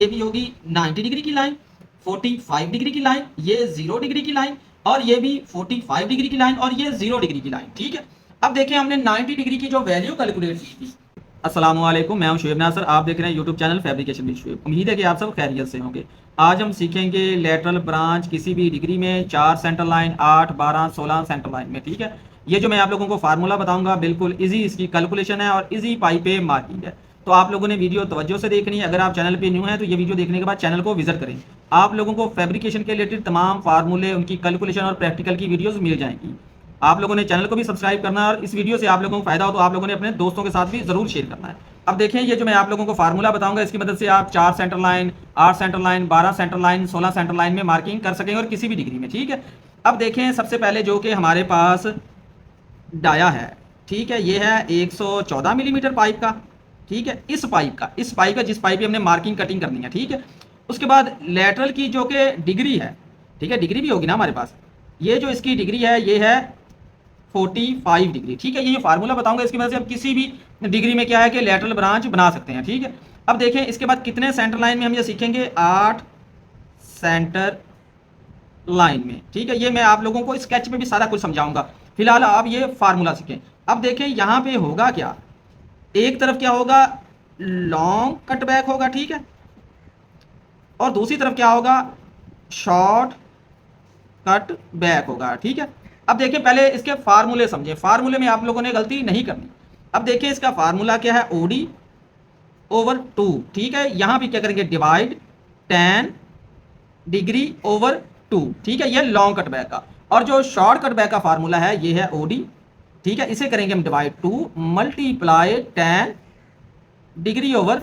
ये भी होगी 90 डिग्री की लाइन, 45 डिग्री की लाइन, ये 0 डिग्री की लाइन, और ये भी 45 डिग्री की लाइन, और ये 0 डिग्री की लाइन। ठीक है, अब देखिए हमने 90 डिग्री की जो वैल्यू कैलकुलेट की थी। अस्सलाम वालेकुम, मैं हूं शुएब नासर, आप देख रहे हैं YouTube channel fabrication with Shoaib. उम्मीद है कि आप सब खैरियत से होंगे। आज हम सीखेंगे लेटरल ब्रांच किसी भी डिग्री में 4 सेंटर लाइन, 8, 12, 16 सेंटर लाइन में। ठीक है, ये जो मैं आप लोगों को फार्मूला बताऊंगा बिल्कुल इजी इसकी कैलकुलेशन है और इजी पाई पे मार्किंग है। तो आप लोगों ने वीडियो तवज्जो से देखनी है। अगर आप चैनल पे न्यू हैं तो ये वीडियो देखने के बाद चैनल को विजिट करें। आप लोगों को फैब्रिकेशन के रिलेटेड तमाम फार्मूले, उनकी कैलकुलेशन और प्रैक्टिकल की वीडियोस मिल जाएंगी। आप लोगों ने चैनल को भी सब्सक्राइब करना है और इस वीडियो से आप लोगों को फायदा हो तो आप लोगों ने अपने दोस्तों के साथ भी जरूर शेयर करना है। अब देखें, ये जो मैं आप लोगों को फार्मूला बताऊंगा इसकी मदद से आप 4 centre line, 8 centre line, 12 centre line, 16 centre line में मार्किंग कर सकेंगे और किसी भी डिग्री में। ठीक है, अब देखें सबसे पहले जो कि हमारे पास डाया है, ठीक है, ये है 114 मिलीमीटर पाइप का। ठीक है, इस पाइप का जिस पाइप की हमने मार्किंग कटिंग करनी है। ठीक है, उसके बाद लेटरल की जो कि डिग्री है, ठीक है, डिग्री भी होगी ना हमारे पास, ये जो इसकी डिग्री है ये है 45 डिग्री। ठीक है, ये फार्मूला बताऊंगा, इसकी वजह से आप किसी भी डिग्री में क्या है कि लेटरल ब्रांच बना सकते हैं। ठीक है, अब देखें इसके बाद कितने सेंटर लाइन में हम ये सीखेंगे, 8 सेंटर लाइन में। ठीक है, ये मैं आप लोगों को स्केच में भी सारा कुछ समझाऊंगा, फिलहाल आप ये फार्मूला सीखें। अब देखें यहाँ पे होगा क्या, एक तरफ क्या होगा, लॉन्ग कटबैक होगा। ठीक है, और दूसरी तरफ क्या होगा, शॉर्ट कट बैक होगा। ठीक है, अब देखिए पहले इसके फार्मूले समझे, फार्मूले में आप लोगों ने गलती नहीं करनी। अब देखिए इसका फार्मूला क्या है, ओडी ओवर 2। ठीक है, यहां भी क्या करेंगे, डिवाइड 10 डिग्री ओवर 2। ठीक है, ये लॉन्ग कट बैक का, और जो शॉर्ट कट बैक का फार्मूला है ये है ओडी। ठीक है, इसे करेंगे हम डिवाइड 2 मल्टीप्लाई 10 डिग्री ओवर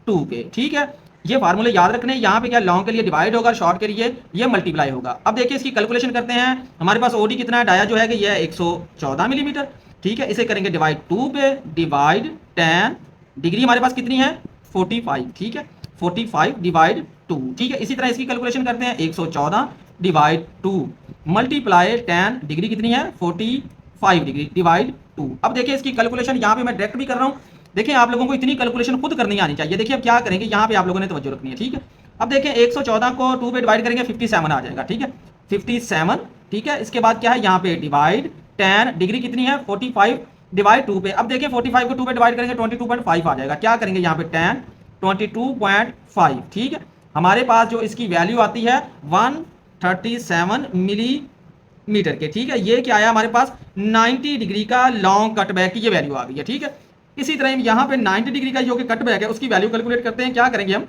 2 के। ठीक है, ये फार्मूले याद रखने, यहाँ पे क्या लॉन्ग के लिए डिवाइड होगा, शॉर्ट के लिए ये मल्टीप्लाई होगा। अब देखिए इसकी कैलकुलेशन करते हैं। हमारे पास ओडी कितना है, डाया जो है कि ये है 114 मिलीमीटर। ठीक है, इसे करेंगे डिवाइड 2 पे, डिवाइड 10 डिग्री हमारे पास कितनी है, 45। ठीक है, 45 डिवाइड 2। ठीक है, इसी तरह इसकी कैलकुलेशन करते हैं, 114 डिवाइड 2 मल्टीप्लाई 10 डिग्री कितनी है, 45 डिग्री डिवाइड 2। अब देखिए इसकी कैलकुलेशन यहाँ पे मैं डायरेक्ट भी कर रहा हूँ। देखिए आप लोगों को इतनी कैलकुलेशन खुद करनी आनी चाहिए। देखिए अब क्या करेंगे, यहाँ पे आप लोगों ने तवज्जो रखनी है। ठीक है, अब देखिए 114 को 2 पे डिवाइड करेंगे, 57 आ जाएगा। ठीक है, 57। ठीक है, इसके बाद क्या है, यहाँ पे डिवाइड 10 डिग्री कितनी है, 45 डिवाइड 2 पे। अब देखिए 45 को 2 पे डिवाइड करेंगे, 22.5 आ जाएगा। क्या करेंगे यहाँ पे 10 22.5। ठीक है, हमारे पास जो इसकी वैल्यू आती है 137 मिलीमीटर के। ठीक है, ये क्या आया हमारे पास, 90 डिग्री का लॉन्ग कटबैक की ये वैल्यू आ गई है। ठीक है, इसी तरह यहाँ पे 90 डिग्री का जो कि कटबैक है उसकी वैल्यू कैलकुलेट करते हैं। क्या करेंगे हम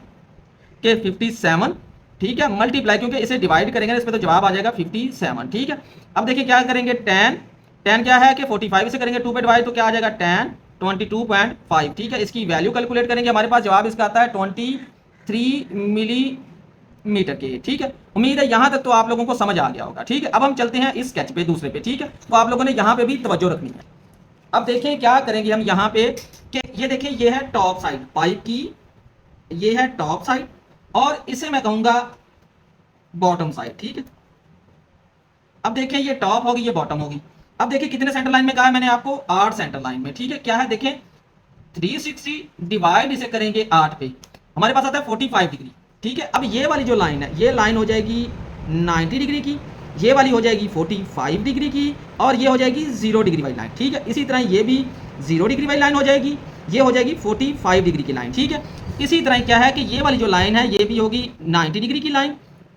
कि 57, ठीक है, मल्टीप्लाई, क्योंकि इसे डिवाइड करेंगे इस पर तो जवाब आ जाएगा 57। ठीक है, अब देखिए क्या करेंगे, 10 क्या है कि 45 से करेंगे 2 पे डिवाइड तो क्या आ जाएगा 10 22.5। ठीक है, इसकी वैल्यू कैलकुलेट करेंगे, हमारे पास जवाब इसका आता है 23 मिलीमीटर के। ठीक है, उम्मीद है यहाँ तक तो आप लोगों को समझ आ गया होगा। ठीक है, अब हम चलते हैं इस स्केच पे दूसरे पे। ठीक है, तो आप लोगों ने यहाँ पे भी तवज्जो रखनी है। अब देखें क्या करेंगे हम यहाँ पे कि ये देखें, ये है टॉप साइड पाइप की, ये है टॉप साइड, और इसे मैं कहूंगा बॉटम साइड। ठीक है, अब देखें ये टॉप होगी, ये बॉटम होगी। अब देखिए कितने सेंटर लाइन में कहा है मैंने आपको, 8 सेंटर लाइन में। ठीक है, क्या है देखें, 360 डिवाइड इसे करेंगे 8 पे, हमारे पास आता है 45 डिग्री। ठीक है, अब ये वाली जो लाइन है ये लाइन हो जाएगी 90 डिग्री की, ये वाली हो जाएगी 45 डिग्री की, और ये हो जाएगी 0 डिग्री वाली लाइन। ठीक है, इसी तरह ये भी 0 डिग्री वाली लाइन हो जाएगी, ये हो जाएगी 45 डिग्री की लाइन। ठीक है, इसी तरह क्या है कि ये वाली जो लाइन है ये भी होगी 90 डिग्री की लाइन,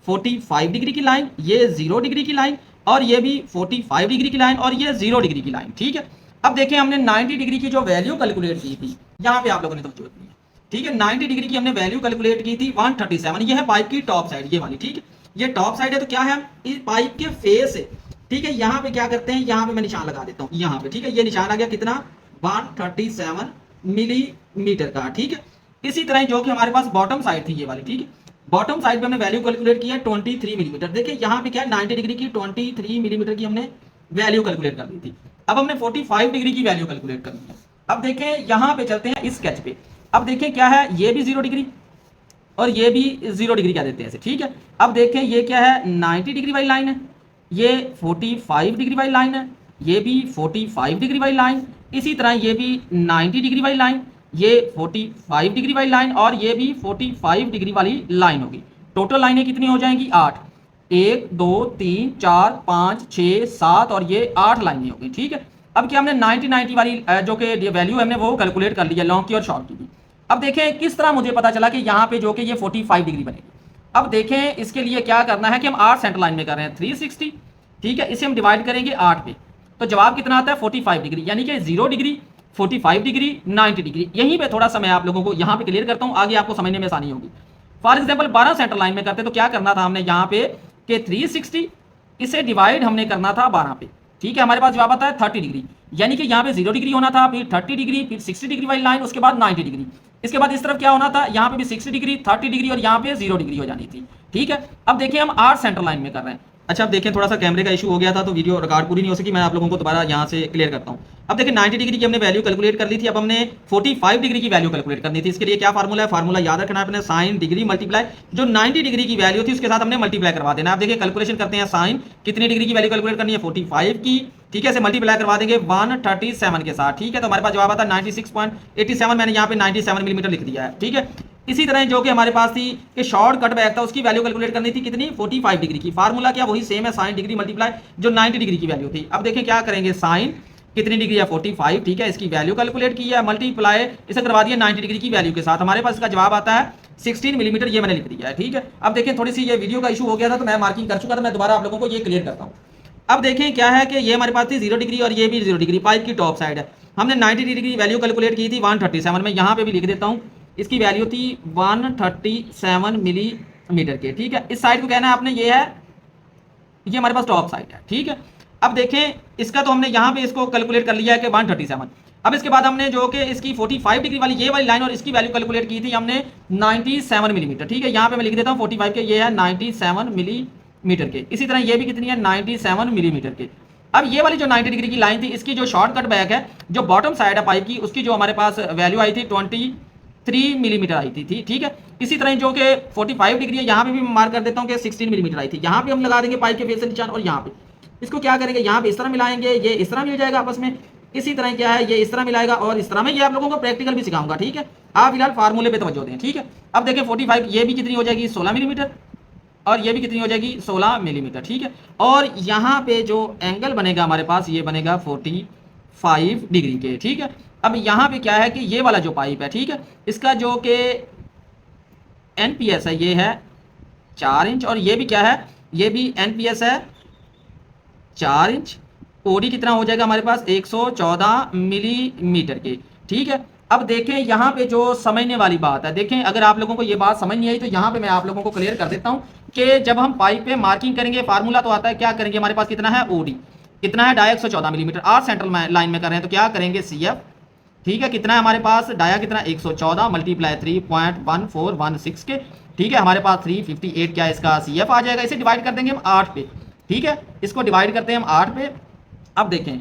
45 डिग्री की लाइन, ये 0 डिग्री की लाइन, और ये भी 45 डिग्री की लाइन, और ये 0 डिग्री की लाइन। ठीक है, अब देखें हमने 90 डिग्री की जो वैल्यू कैलकुलेट की थी, यहाँ पे आप लोगों ने तो रखनी है। ठीक है, 90 डिग्री की हमने वैल्यू कैलकुलेट की थी 137। ये है पाइप की टॉप साइड, ये वाली। ठीक है, ये टॉप साइड है, तो क्या है, इस पाइप के फेस है। ठीक है, यहाँ पे क्या करते हैं, यहाँ पे मैं निशान लगा देता हूँ यहाँ पे। ठीक है, ये निशान आ गया कितना, 137 मिलीमीटर का। ठीक है, इसी तरह जो कि हमारे पास बॉटम साइड थी ये वाली। ठीक है, बॉटम साइड पे हमने वैल्यू कैलकुलेट किया 23 मिलीमीटर। देखिए यहाँ पे क्या है, 90 डिग्री की 23 मिलीमीटर की हमने वैल्यू कैलकुलेट कर दी थी। अब हमने 45 डिग्री की वैल्यू कैलकुलेट करनी है। अब देखें यहाँ पे चलते हैं इस स्केच पे। अब देखें क्या है, ये भी 0 डिग्री और ये भी 0 डिग्री क्या देते हैं ऐसे। ठीक है, अब देखें ये क्या है, 90 डिग्री वाली लाइन है, ये 45 डिग्री वाली लाइन है, ये भी 45 डिग्री वाली लाइन, इसी तरह ये भी 90 डिग्री वाली लाइन, ये 45 डिग्री वाली लाइन और ये भी 45 डिग्री वाली लाइन होगी। टोटल लाइनें कितनी हो जाएंगी? 8। 1 2 3 4 5 6 7 और ये 8 लाइनें होगी। ठीक है, अब क्या हमने 90 वाली जो कि वैल्यू हमने वो कैलकुलेट कर लिया लॉन्ग की और शॉर्ट की भी। अब देखें किस तरह मुझे पता चला कि यहाँ पे जो कि ये 45 डिग्री बनेगी। अब देखें इसके लिए क्या करना है कि हम 8 सेंटर लाइन में कर रहे हैं 360। ठीक है, इसे हम डिवाइड करेंगे 8 पे, तो जवाब कितना आता है? 45 डिग्री, यानी कि 0 डिग्री, 45 डिग्री, 90 डिग्री। यहीं पे थोड़ा सा मैं आप लोगों को यहाँ पे क्लियर करता हूँ, आगे आपको समझने में आसानी होगी। फॉर एग्जाम्पल 12 सेंटर लाइन में करते तो क्या करना था हमने यहाँ पे कि 360 इसे डिवाइड हमने करना था 12 पे। ठीक है, हमारे पास जवाब आता है 30 डिग्री, यानी कि यहाँ पे 0 डिग्री होना था, फिर 30 डिग्री, फिर 60 डिग्री वाली लाइन, उसके बाद 90 डिग्री। इसके बाद इस तरफ क्या होना था? यहाँ पे भी 60 डिग्री, 30 डिग्री और यहाँ पे 0 डिग्री हो जानी थी। ठीक है, अब देखिए हम 8 सेंटर लाइन में कर रहे हैं। अच्छा, अब देखें थोड़ा सा कैमरे का इशू हो गया था तो वीडियो रिकॉर्ड पूरी नहीं हो सकी, मैं आप लोगों को दोबारा यहाँ से क्लियर करता हूँ। अब देखिए 90 डिग्री की हमने वैल्यू कैलकुलेट कर ली थी, अब हमने 45 डिग्री की वैल्यू कैलकुलेट करनी थी। इसके लिए क्या फार्मूला है? फार्मूला याद रखना है अपने, साइन डिग्री मल्टीप्लाई जो 90 डिग्री की वैल्यू थी उसके साथ हमने मल्टीप्लाई करवा देना। आप देखिए कैलकुलेशन करते हैं, साइन कितनी डिग्री की वैल्यू कैलकुलेट करनी है? 45 की। ठीक है, इसे मल्टीप्लाई करवा देंगे 137 के साथ। ठीक है, तो हमारे पास जवाब आता है 96.87, मैंने यहाँ पे 97 मिलीमीटर लिख दिया है। ठीक है, इसी तरह जो कि हमारे पास थी कि शॉर्ट कट बैक था उसकी वैल्यू कैलकुलेट करनी थी कितनी? 45 डिग्री की। फार्मूला क्या वही सेम है, साइन डिग्री मल्टीप्लाई जो 90 डिग्री की वैल्यू थी। अब देखें क्या करेंगे, साइन कितनी डिग्री है? 45। ठीक है, इसकी वैल्यू कैलकुलेट की है, मल्टीप्लाई इसे करवा दिया 90 डिग्री की वैल्यू के साथ। हमारे पास इसका जवाब आता है 16 मिलीमीटर, ये मैंने लिख दिया है। ठीक है, अब देखें थोड़ी सी ये वीडियो का इशू हो गया था तो मैं मार्किंग कर चुका था, मैं दोबारा आप लोगों को ये क्लियर करता हूँ। अब देखें क्या है कि ये हमारे पास थी 0 डिग्री और ये भी 0 डिग्री, पाइप की टॉप साइड है। हमने 90 डिग्री की वैल्यू कैलकुलेट की थी 137 में, यहाँ पे भी लिख देता हूँ, इसकी वैल्यू थी 137 मिलीमीटर के। ठीक है, इस साइड को कहना है आपने ये है, ये हमारे पास टॉप साइड है। ठीक है, अब देखें इसका तो हमने यहाँ पे इसको कैलकुलेट कर लिया है कि 137। अब इसके बाद हमने जो कि इसकी 45 डिग्री वाली ये वाली लाइन और इसकी वैल्यू कैलकुलेट की थी हमने 97 मिलीमीटर। ठीक है, यहाँ पे मैं लिख देता हूँ 45 के, ये है 97 मिलीमीटर के। इसी तरह ये भी कितनी है? 97 मिलीमीटर के। अब ये वाली जो 90 डिग्री की लाइन थी इसकी जो शॉर्टकट बैक है, जो बॉटम साइड है पाइप की, उसकी जो हमारे पास वैल्यू आई थी 23 मिलीमीटर आई थी। ठीक है, इसी तरह जो कि 45 डिग्री है यहाँ पे भी मैं मार्क कर देता हूँ कि 16 मिलीमीटर आई थी। यहाँ पे हम लगा देंगे पाइप के फेस से निशान और यहाँ पे इसको क्या करेंगे, यहाँ पे इस तरह मिलाएंगे, ये इस तरह मिल जाएगा आपस में। इसी तरह क्या है, ये इस तरह मिलाएगा और इस तरह में, ये आप लोगों को प्रैक्टिकल भी सिखाऊंगा। ठीक है, आप फिलहाल फार्मूले पे तवज्जो दें। ठीक है, अब देखिए 45 ये भी कितनी हो जाएगी? 16 मिलीमीटर और ये भी कितनी हो जाएगी? 16 मिलीमीटर। ठीक है, और यहाँ पे जो एंगल बनेगा हमारे पास ये बनेगा 45 डिग्री के। ठीक है, अब यहाँ पे क्या है कि ये वाला जो पाइप है, ठीक है, इसका जो कि एनपीएस है ये है 4 इंच और ये भी क्या है, ये भी एनपीएस है 4 इंच। ओडी कितना हो जाएगा हमारे पास? 114 मिलीमीटर के। ठीक है, अब देखें यहाँ पे जो समझने वाली बात है, देखें अगर आप लोगों को ये बात समझ नहीं आई तो यहाँ पे मैं आप लोगों को क्लियर कर देता हूँ कि जब हम पाइप पे मार्किंग करेंगे, फार्मूला तो आता है, क्या करेंगे, हमारे पास कितना है? ओडी कितना है? Dia 114 millimetre. 8 सेंट्रल लाइन में कर रहे हैं तो क्या करेंगे? सीएफ। ठीक है, कितना है हमारे पास? डाया कितना? 114 मल्टीप्लाई 3.1416 के। ठीक है, हमारे पास 358 क्या इसका सीएफ आ जाएगा। इसे डिवाइड कर देंगे हम 8 पे। ठीक है, इसको डिवाइड करते हैं हम 8 पे। अब देखें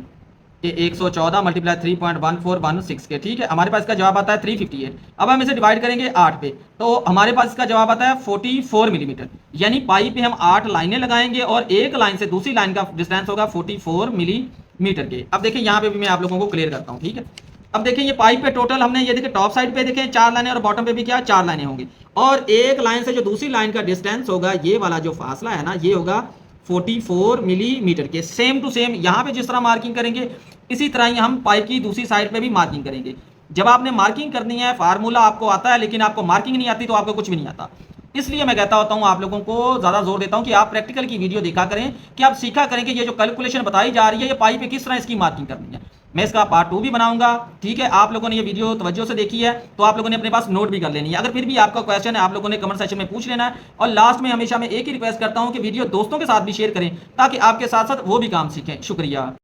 कि 114 मल्टीप्लाई 3.1416 के। ठीक है, हमारे पास इसका जवाब आता है 358। अब हम इसे डिवाइड करेंगे 8 पे तो हमारे पास इसका जवाब आता है 44 मिलीमीटर। यानी पाइप पे हम 8 लाइनें लगाएंगे और एक लाइन से दूसरी लाइन का डिस्टेंस होगा 44 मिलीमीटर के। अब देखिए यहाँ पे भी मैं आप लोगों को क्लियर करता हूँ। ठीक है, अब देखिए ये पाइप पे टोटल हमने ये देखिए टॉप साइड पे देखें 4 लाइनें और बॉटम पे भी क्या 4 लाइनें होंगी और एक लाइन से जो दूसरी लाइन का डिस्टेंस होगा, ये वाला जो फासला है ना, ये होगा 44 मिलीमीटर के। सेम टू सेम यहाँ पे जिस तरह मार्किंग करेंगे इसी तरह ही हम पाइप की दूसरी साइड पे भी मार्किंग करेंगे। जब आपने मार्किंग करनी है, फार्मूला आपको आता है लेकिन आपको मार्किंग नहीं आती तो आपको कुछ भी नहीं आता। इसलिए मैं कहता होता हूँ आप लोगों को ज़्यादा जोर देता हूँ कि आप प्रैक्टिकल की वीडियो देखा करें, कि आप सीखा करें कि ये जो कैलकुलेशन बताई जा रही है ये पाइप पे किस तरह इसकी मार्किंग करनी है। मैं इसका पार्ट 2 भी बनाऊंगा। ठीक है, आप लोगों ने ये वीडियो तवज्जो से देखी है तो आप लोगों ने अपने पास नोट भी कर लेनी है। अगर फिर भी आपका क्वेश्चन है आप लोगों ने कमेंट सेक्शन में पूछ लेना है। और लास्ट में हमेशा मैं एक ही रिक्वेस्ट करता हूँ कि वीडियो दोस्तों के साथ भी शेयर करें ताकि आपके साथ साथ वो भी काम सीखें। शुक्रिया।